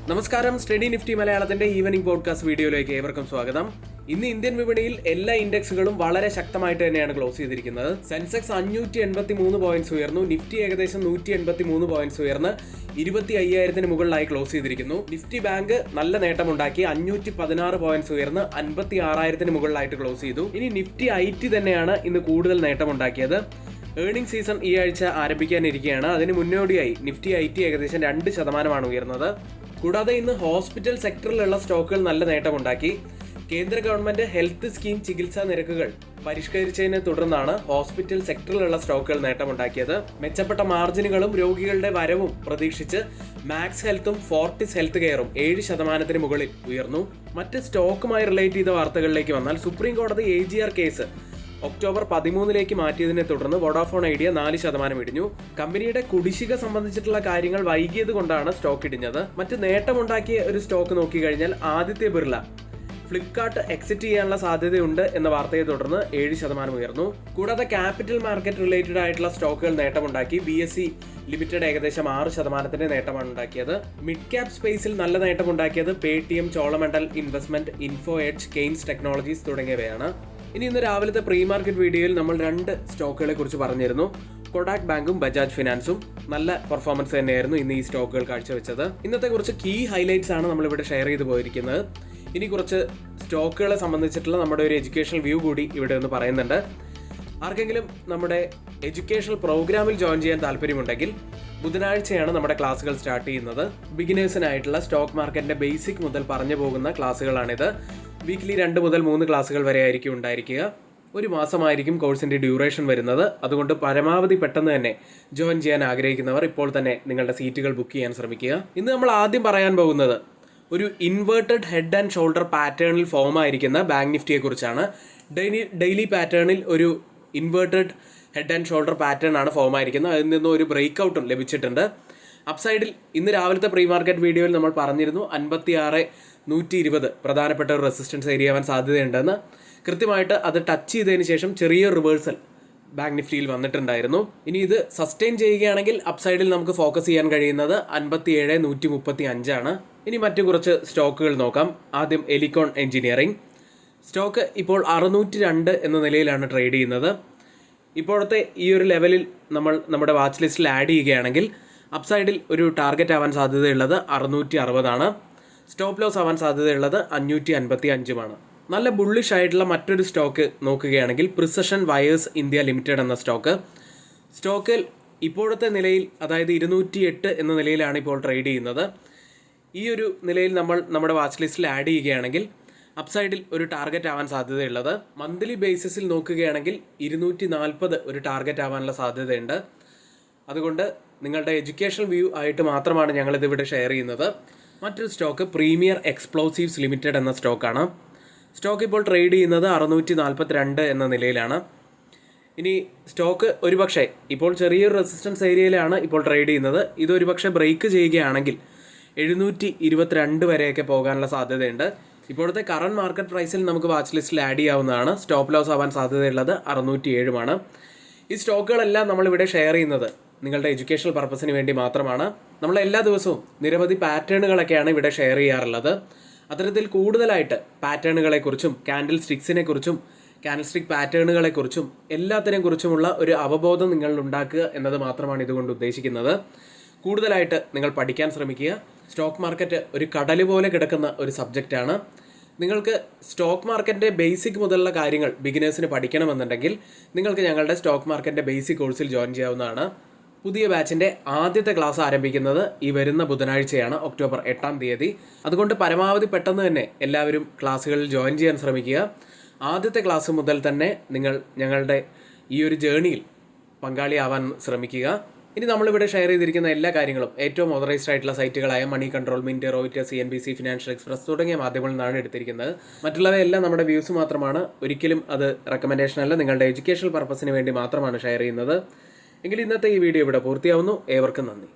നമസ്കാരം, study Nifty മലയാളത്തിന്റെ evening podcast വീഡിയോയിലേക്ക് ഏവർക്കും സ്വാഗതം. ഇന്ന് ഇന്ത്യൻ വിപണിയിൽ എല്ലാ ഇൻഡെക്സുകളും വളരെ ശക്തമായിട്ട് തന്നെയാണ് ക്ലോസ് ചെയ്തിരിക്കുന്നത്. സെൻസെക്സ് 583 പോയിന്റ്സ് ഉയർന്നു. നിഫ്റ്റി ഏകദേശം 183 പോയിന്റ്സ് ഉയർന്ന് 25,000 മുകളിലായി ക്ലോസ് ചെയ്തിരിക്കുന്നു. നിഫ്റ്റി ബാങ്ക് നല്ല നേട്ടമുണ്ടാക്കി 516 പോയിന്റ്സ് ഉയർന്ന് 56,000 മുകളിലായിട്ട് ക്ലോസ് ചെയ്തു. ഇനി നിഫ്റ്റി IT തന്നെയാണ് ഇന്ന് കൂടുതൽ നേട്ടമുണ്ടാക്കിയത്. ഏർണിംഗ് സീസൺ ഈ ആഴ്ച ആരംഭിക്കാനിരിക്കുകയാണ്. അതിന് മുന്നോടിയായി നിഫ്റ്റി IT ഏകദേശം 2% ഉയർന്നത്. കൂടാതെ ഇന്ന് ഹോസ്പിറ്റൽ സെക്ടറിലുള്ള സ്റ്റോക്കുകൾ നല്ല നേട്ടമുണ്ടാക്കി. കേന്ദ്ര ഗവൺമെന്റ് ഹെൽത്ത് സ്കീം ചികിത്സാ നിരക്കുകൾ പരിഷ്കരിച്ചതിനെ തുടർന്നാണ് ഹോസ്പിറ്റൽ സെക്ടറിലുള്ള സ്റ്റോക്കുകൾ നേട്ടമുണ്ടാക്കിയത്. മെച്ചപ്പെട്ട മാർജിനുകളും രോഗികളുടെ വരവും പ്രതീക്ഷിച്ച് മാക്സ് ഹെൽത്തും ഫോർട്ടിസ് ഹെൽത്ത് കെയറും 7% മുകളിൽ ഉയർന്നു. മറ്റ് സ്റ്റോക്കുമായി റിലേറ്റ് ചെയ്ത വാർത്തകളിലേക്ക് വന്നാൽ, സുപ്രീം കോടതി AGR കേസ് ഒക്ടോബർ 13 മാറ്റിയതിനെ തുടർന്ന് വോഡാഫോൺ ഐഡിയ 4% ഇടിഞ്ഞു. കമ്പനിയുടെ കുടിശ്ശിക സംബന്ധിച്ചിട്ടുള്ള കാര്യങ്ങൾ വൈകിയത് കൊണ്ടാണ് സ്റ്റോക്ക് ഇടിഞ്ഞത്. മറ്റ് നേട്ടമുണ്ടാക്കിയ ഒരു സ്റ്റോക്ക് നോക്കിക്കഴിഞ്ഞാൽ ആദിത്യ ബിർള ഫ്ലിപ്കാർട്ട് എക്സിറ്റ് ചെയ്യാനുള്ള സാധ്യതയുണ്ട് എന്ന വാർത്തയെ തുടർന്ന് 7% ഉയർന്നു. കൂടാതെ ക്യാപിറ്റൽ മാർക്കറ്റ് റിലേറ്റഡ് ആയിട്ടുള്ള സ്റ്റോക്കുകൾ നേട്ടമുണ്ടാക്കി. BSE ലിമിറ്റഡ് ഏകദേശം 6% നേട്ടമാണ് ഉണ്ടാക്കിയത്. മിഡ് ക്യാപ് സ്പേസിൽ നല്ല നേട്ടമുണ്ടാക്കിയത് Paytm, Cholamandal investment, info edge, Kaynes technologies തുടങ്ങിയവയാണ്. ഇന്ന് രാവിലത്തെ പ്രീ മാർക്കറ്റ് വീഡിയോയിൽ നമ്മൾ 2 സ്റ്റോക്കുകളെ കുറിച്ച് പറഞ്ഞിരുന്നു. കൊടാക് ബാങ്കും ബജാജ് ഫിനാൻസും നല്ല പെർഫോമൻസ് തന്നെയായിരുന്നു ഇന്ന് ഈ സ്റ്റോക്കുകൾ കാഴ്ചവെച്ചത്. ഇന്നത്തെ കുറച്ച് കീ ഹൈലൈറ്റ്സ് ആണ് നമ്മളിവിടെ ഷെയർ ചെയ്ത് പോയിരിക്കുന്നത്. ഇനി കുറച്ച് സ്റ്റോക്കുകളെ സംബന്ധിച്ചിട്ടുള്ള നമ്മുടെ ഒരു എഡ്യൂക്കേഷണൽ വ്യൂ കൂടി ഇവിടെ ഒന്ന് പറയുന്നുണ്ട്. ആർക്കെങ്കിലും നമ്മുടെ എഡ്യൂക്കേഷണൽ പ്രോഗ്രാമിൽ ജോയിൻ ചെയ്യാൻ താല്പര്യമുണ്ടെങ്കിൽ ബുധനാഴ്ചയാണ് നമ്മുടെ ക്ലാസ്സുകൾ സ്റ്റാർട്ട് ചെയ്യുന്നത്. ബിഗിനേഴ്സിനായിട്ടുള്ള സ്റ്റോക്ക് മാർക്കറ്റിന്റെ ബേസിക് മുതൽ പറഞ്ഞു പോകുന്ന ക്ലാസ്സുകളാണിത്. വീക്ക്ലി 2 മുതൽ 3 ക്ലാസ്സുകൾ വരെ ആയിരിക്കും ഉണ്ടായിരിക്കുക. ഒരു മാസമായിരിക്കും കോഴ്സിന്റെ ഡ്യൂറേഷൻ വരുന്നത്. അതുകൊണ്ട് പരമാവധി പെട്ടെന്ന് തന്നെ ജോയിൻ ചെയ്യാൻ ആഗ്രഹിക്കുന്നവർ ഇപ്പോൾ തന്നെ നിങ്ങളുടെ സീറ്റുകൾ ബുക്ക് ചെയ്യാൻ ശ്രമിക്കുക. ഇന്ന് നമ്മൾ ആദ്യം പറയാൻ പോകുന്നത് ഒരു ഇൻവേർട്ടഡ് ഹെഡ് ആൻഡ് ഷോൾഡർ പാറ്റേണിൽ ഫോം ആയിരിക്കുന്ന ബാങ്ക് നിഫ്റ്റിയെ കുറിച്ചാണ്. ഡെയിലി പാറ്റേണിൽ ഒരു inverted head and shoulder pattern ആണ് ഫോം ആയിരിക്കുന്നത്. അതിൽ നിന്നും ഒരു ബ്രേക്ക് ഔട്ടും ലഭിച്ചിട്ടുണ്ട്. അപ്സൈഡിൽ ഇന്ന് രാവിലത്തെ പ്രീ മാർക്കറ്റ് വീഡിയോയിൽ നമ്മൾ പറഞ്ഞിരുന്നു 56,120 പ്രധാനപ്പെട്ട ഒരു റെസിസ്റ്റൻസ് ഏരിയ ആവാൻ സാധ്യതയുണ്ടെന്ന്. കൃത്യമായിട്ട് അത് ടച്ച് ചെയ്തതിന് ശേഷം ചെറിയ റിവേഴ്സൽ ബാങ്ക് നിഫ്റ്റിയിൽ വന്നിട്ടുണ്ടായിരുന്നു. ഇനി ഇത് സസ്റ്റെയിൻ ചെയ്യുകയാണെങ്കിൽ അപ്സൈഡിൽ നമുക്ക് ഫോക്കസ് ചെയ്യാൻ കഴിയുന്നത് 57,135 ആണ്. ഇനി മറ്റു കുറച്ച് സ്റ്റോക്കുകൾ നോക്കാം. ആദ്യം എലിക്കോൺ എഞ്ചിനീയറിംഗ് സ്റ്റോക്ക് ഇപ്പോൾ 602 എന്ന നിലയിലാണ് ട്രേഡ് ചെയ്യുന്നത്. ഇപ്പോഴത്തെ ഈ ഒരു ലെവലിൽ നമ്മൾ നമ്മുടെ വാച്ച് ലിസ്റ്റിൽ ആഡ് ചെയ്യുകയാണെങ്കിൽ അപ്സൈഡിൽ ഒരു ടാർഗറ്റ് ആവാൻ സാധ്യതയുള്ളത് 660 ആണ്. സ്റ്റോപ്പ് ലോസ് ആവാൻ സാധ്യതയുള്ളത് 555 നല്ല ബുള്ളിഷ് ആയിട്ടുള്ള മറ്റൊരു സ്റ്റോക്ക് നോക്കുകയാണെങ്കിൽ പ്രിസഷൻ വയേഴ്സ് ഇന്ത്യ ലിമിറ്റഡ് എന്ന സ്റ്റോക്കിൽ ഇപ്പോഴത്തെ നിലയിൽ, അതായത് 208 എന്ന നിലയിലാണ് ഇപ്പോൾ ട്രേഡ് ചെയ്യുന്നത്. ഈ ഒരു നിലയിൽ നമ്മൾ നമ്മുടെ വാച്ച് ലിസ്റ്റിൽ ആഡ് ചെയ്യുകയാണെങ്കിൽ അപ്സൈഡിൽ ഒരു ടാർഗറ്റ് ആവാൻ സാധ്യതയുള്ളത് മന്ത്ലി ബേസിസിൽ നോക്കുകയാണെങ്കിൽ 240 ഒരു ടാർഗറ്റ് ആവാനുള്ള സാധ്യതയുണ്ട്. അതുകൊണ്ട് നിങ്ങളുടെ എഡ്യൂക്കേഷണൽ വ്യൂ ആയിട്ട് മാത്രമാണ് ഞങ്ങളിതിവിടെ ഷെയർ ചെയ്യുന്നത്. മറ്റൊരു സ്റ്റോക്ക് പ്രീമിയർ എക്സ്പ്ലോസീവ്സ് ലിമിറ്റഡ് എന്ന സ്റ്റോക്കാണ്. സ്റ്റോക്ക് ഇപ്പോൾ ട്രേഡ് ചെയ്യുന്നത് 642 എന്ന നിലയിലാണ്. ഇനി സ്റ്റോക്ക് ഒരുപക്ഷെ ഇപ്പോൾ ചെറിയൊരു റെസിസ്റ്റൻസ് ഏരിയയിലാണ് ഇപ്പോൾ ട്രേഡ് ചെയ്യുന്നത്. ഇതൊരുപക്ഷെ ബ്രേക്ക് ചെയ്യുകയാണെങ്കിൽ 722 വരെയൊക്കെ പോകാനുള്ള സാധ്യതയുണ്ട്. ഇപ്പോഴത്തെ കറണ്ട് മാർക്കറ്റ് പ്രൈസിൽ നമുക്ക് വാച്ച് ലിസ്റ്റിൽ ആഡ് ചെയ്യാവുന്നതാണ്. സ്റ്റോപ്പ് ലോസ് ആവാൻ സാധ്യതയുള്ളത് 607 ഈ സ്റ്റോക്കുകളെല്ലാം നമ്മളിവിടെ ഷെയർ ചെയ്യുന്നത് നിങ്ങളുടെ എഡ്യൂക്കേഷണൽ പർപ്പസിന് വേണ്ടി മാത്രമാണ്. നമ്മൾ എല്ലാ ദിവസവും നിരവധി പാറ്റേണുകളൊക്കെയാണ് ഇവിടെ ഷെയർ ചെയ്യാറുള്ളത്. അത്തരത്തിൽ കൂടുതലായിട്ട് പാറ്റേണുകളെക്കുറിച്ചും കാൻഡിൽ സ്റ്റിക്സിനെ കുറിച്ചും കാൻഡിൽ സ്റ്റിക് പാറ്റേണുകളെക്കുറിച്ചും എല്ലാത്തിനെ കുറിച്ചുമുള്ള ഒരു അവബോധം നിങ്ങൾ ഉണ്ടാക്കുക എന്നത് മാത്രമാണ് ഇതുകൊണ്ട് ഉദ്ദേശിക്കുന്നത്. കൂടുതലായിട്ട് നിങ്ങൾ പഠിക്കാൻ ശ്രമിക്കുക. സ്റ്റോക്ക് മാർക്കറ്റ് ഒരു കടൽ പോലെ കിടക്കുന്ന ഒരു സബ്ജക്റ്റാണ്. നിങ്ങൾക്ക് സ്റ്റോക്ക് മാർക്കറ്റിൻ്റെ ബേസിക് മുതലുള്ള കാര്യങ്ങൾ ബിഗിനേഴ്സിന് പഠിക്കണമെന്നുണ്ടെങ്കിൽ നിങ്ങൾക്ക് ഞങ്ങളുടെ സ്റ്റോക്ക് മാർക്കറ്റിൻ്റെ ബേസിക് കോഴ്സിൽ ജോയിൻ ചെയ്യാവുന്നതാണ്. പുതിയ ബാച്ചിൻ്റെ ആദ്യത്തെ ക്ലാസ് ആരംഭിക്കുന്നത് ഈ വരുന്ന ബുധനാഴ്ചയാണ്, ഒക്ടോബർ 8 അതുകൊണ്ട് പരമാവധി പെട്ടെന്ന് തന്നെ എല്ലാവരും ക്ലാസ്സുകളിൽ ജോയിൻ ചെയ്യാൻ ശ്രമിക്കുക. ആദ്യത്തെ ക്ലാസ് മുതൽ തന്നെ നിങ്ങൾ ഞങ്ങളുടെ ഈ ഒരു ജേണിയിൽ പങ്കാളിയാവാൻ ശ്രമിക്കുക. ഇനി നമ്മളിവിടെ ഷെയർ ചെയ്തിരിക്കുന്ന എല്ലാ കാര്യങ്ങളും ഏറ്റവും ഓതറൈസ്ഡ് ആയിട്ടുള്ള സൈറ്റുകളായ money control, mint, Reuters, CNBC, financial express തുടങ്ങിയ മാധ്യമങ്ങളിൽ നിന്നാണ് എടുത്തിരിക്കുന്നത്. മറ്റുള്ളവയെല്ലാം നമ്മുടെ വ്യൂസ് മാത്രമാണ്. ഒരിക്കലും അത് റെക്കമെൻഡേഷൻ അല്ല. നിങ്ങളുടെ എഡ്യൂക്കേഷണൽ പർപ്പസിന് വേണ്ടി മാത്രമാണ് ഷെയർ ചെയ്യുന്നത്. എങ്കിൽ ഇന്നത്തെ ഈ വീഡിയോ ഇവിടെ പൂർത്തിയാവുന്നു. ഏവർക്കും നന്ദി.